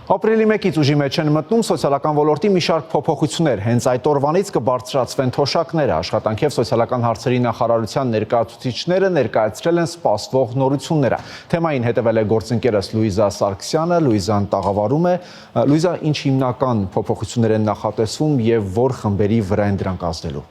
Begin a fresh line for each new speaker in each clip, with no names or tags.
Ապրիլի 1-ից ուժի մեջ են մտնում սոցիալական ոլորտի մի շարք փոփոխություններ, հենց այդ օրվանից կբարձրացվեն թոշակները, աշխատանքի և սոցիալական հարցերի նախարարության ներկայացուցիչները ներկայացրել են սպասվող նորությունները։ Թեմային հետևել է գործընկերս Լուիզա Սարգսյանը, Լուիզան տաղավարում է։ Լուիզա, ինչ հիմնական փոփոխություններ են նախատեսվում և որ խմբերի վրա են դրանք ազդելու։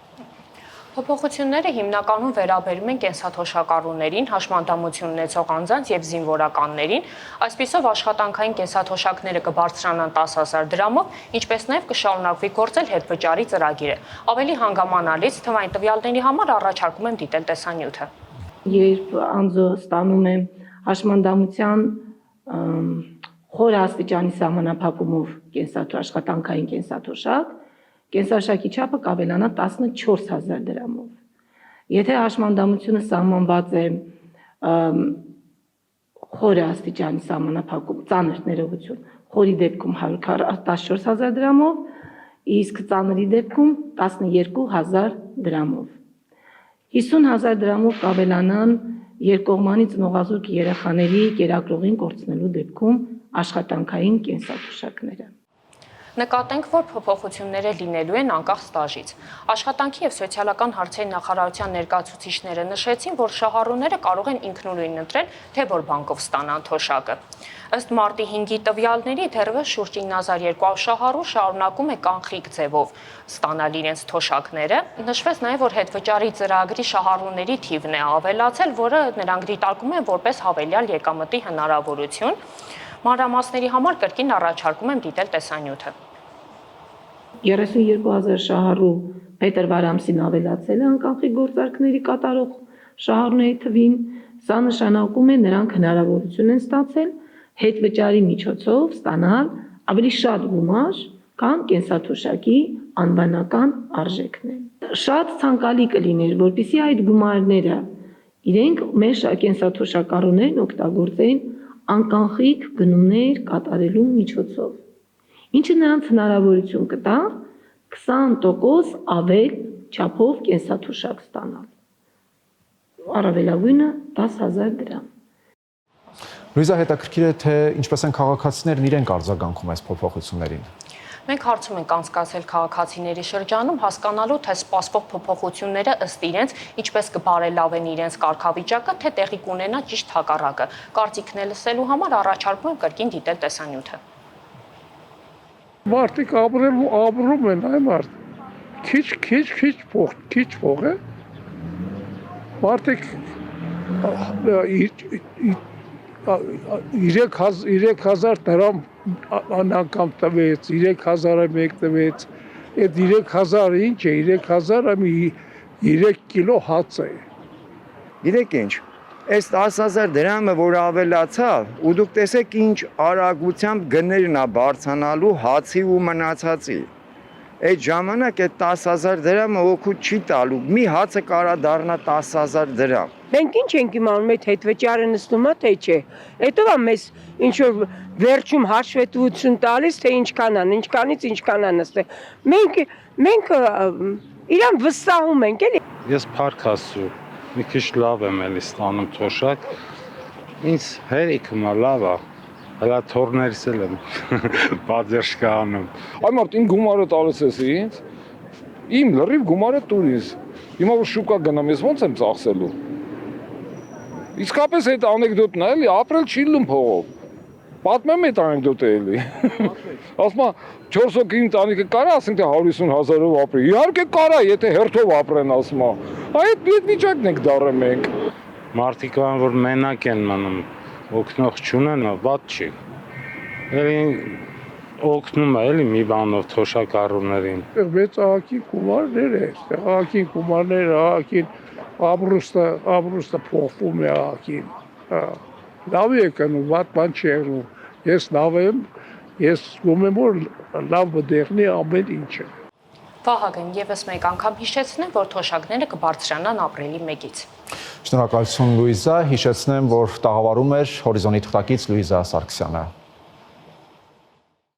Փոփոխությունները հիմնականում վերաբերում են կենսաթոշակառուներին, հաշմանդամություն ունեցող անձանց և զինվորականներին, այսպիսով աշխատանքային կենսաթոշակները կբարձրանան 10,000 դրամով, ինչպես նաև կշարունակվի գործել հետվճարի ծրագիրը։ Ավելի հանգամանալից թվային տվյալների համար առաջարկում եմ դիտել տեսանյութը։
Երբ անձը ստանում է հաշմանդամության խոր աստիճանի սահմանափակումով աշխատանքային կենսաթոշակ, կենսաթոշակի չափը կավելանա 14,000 դրամով։ Եթե հաշմանդամությունը սահմանված է խոր աստիճանի սահմանափակում, ծանր ներողություն, խորի դեպքում 14,000 դրամով, իսկ ծանրի դեպքում 12,000 դրամով։ 50,000 դրամով կավելանան երկկողմանի ծնողազուրկ երեխաների կերակրողին կորցնելու դեպքում աշխատանքային կենսաթոշակները։
Նկատենք, որ փոփոխությունները լինելու են անկախ ստաժից։ Աշխատանքի և սոցիալական հարցերի նախարարության ներկայացուցիչները նշեցին, որ շահառուները կարող են ինքնուրույն ընտրել, թե որ բանկով ստանան թոշակը։ Ըստ մարտի 5-ի տվյալների դեռևս շուրջ 9200 շահառու շարունակում է կանխիկ ձևով ստանալ իրենց թոշակները։ Նշվեց նաև, որ հետվճարի ծրագրի շահառուների թիվն է ավելացել, որը նրանք դիտարկում են որպես հավելյալ եկամտի հնարավորություն։ Մանրամասների համար կրկին առաջարկում եմ դիտել տեսանյութը։
32,000 շահառու փետրվար ամսին ավելացել է անկանխիկ գործարքների կատարող շահառուների թվին, սա նշանակում է նրանք հնարավորություն են ստացել հետվճարի միջոցով ստանալ ավելի շատ գումար, քան կենսաթոշակի անվանական արժեքն է։ Շատ ցանկալի կլիներ, որպեսզի այդ գումարները իրենք մեր կենսաթոշակառուներն օգտագործեն անկանխիկ գնումներ կատարելու միջոցով, ինչը նրանց հնարավորություն կտա 20% ավել չափով կենսաթոշակ ստանալ, առավելագույնը 10,000 դրամ։
Լուիզա, հետաքրքիր է, թե ինչպես են քաղաքացիներն իրենք արձագանքում այս փոփոխություններին։
Մենք հարցում ենք անցկացրել քաղաքացիների շրջանում հասկանալու, թե սպասվող փոփոխությունները ըստ իրենց ինչպես կբարելավեն իրենց կարգավիճակը, թե տեղի կունենա ճիշտ հակառակը։ Կարծիքն է լսելու համար առաջարկում եմ կրկին դիտել տեսանյութը։
Մարդիկ ապրում են, այ մարդ, քիչ փող է, մարդիկ 3,000 դրամ անգամ տվեց, 3,001 տվեց, այդ 3,000 ինչ է, 3,000 3 կիլո հաց է։
Գիտեք ինչ, այս 10,000 դրամը, որ ավելացավ, ու դուք տեսեք ինչ արագությամբ գներն է բարձրանալու հացի ու մնացածի։ Այդ ժամանակ այդ 10,000 դրամը օգուտ չի տալու, մի հացը կարա դառնա 10,000 դրամ։
Մենք ինչ ենք իմանում, այդ հետվճարը նստում է, թե չէ։ Հետո է մեզ ինչ որ վերջում հաշվետվություն տալիս, թե ինչքանից ինչքան է նստել։ Մենք իրան վստահում ենք, էլի։
Ես փառք Աստծո, մի քիչ լավ եմ էլի ստանում թոշակ։ Ինձ հերիքում է լավ է։ Հələ թորներս էլ եմ բաժերշկա անում։
Այ մարդ ին գումարը տալիս ես ինձ, իմ լրիվ գումարը տուր ինձ։ Հիմա որ շուկա գնամ, ես ո՞նց եմ ծախսելու։ Իսկապես այդ անեկդոտն է, էլի, ապրել չի լինում փողով։ Պատմեմ այդ անեկդոտը էլի։ Ասում է 4 հոգի ընտանիքը կարա, ասենք թե 150,000-ով ապրի։ Իհարկե կարա, եթե հերթով ապրեն, ասում է։ Այդ վիճակն ենք դառը մենք։
Մարդիկ որ մենակ են մնում, օգնող չունեն, վատ չի։ Էլի օգնում է էլի մի բանով թոշակառուներին։
Մեծ ահագին գումարներ է, ահագին գումարներ, ահագին ամրուստը փոխվում է ահագին։ Լավ է կնում, վատ բան չի եղնում։ Ես լավ եմ, ես զգում եմ, որ լավ բդեղնի ամեն ինչը։
Վահագն, ևս մեկ անգամ հիշեցնեմ, որ թոշակները կբարձրանան ապրիլի 1-ից։
Շնորհակալություն Լուիզա, հիշեցնեմ, որ տաղավարում էր Հորիզոնի թղթակից Լուիզա Սարգսյանը։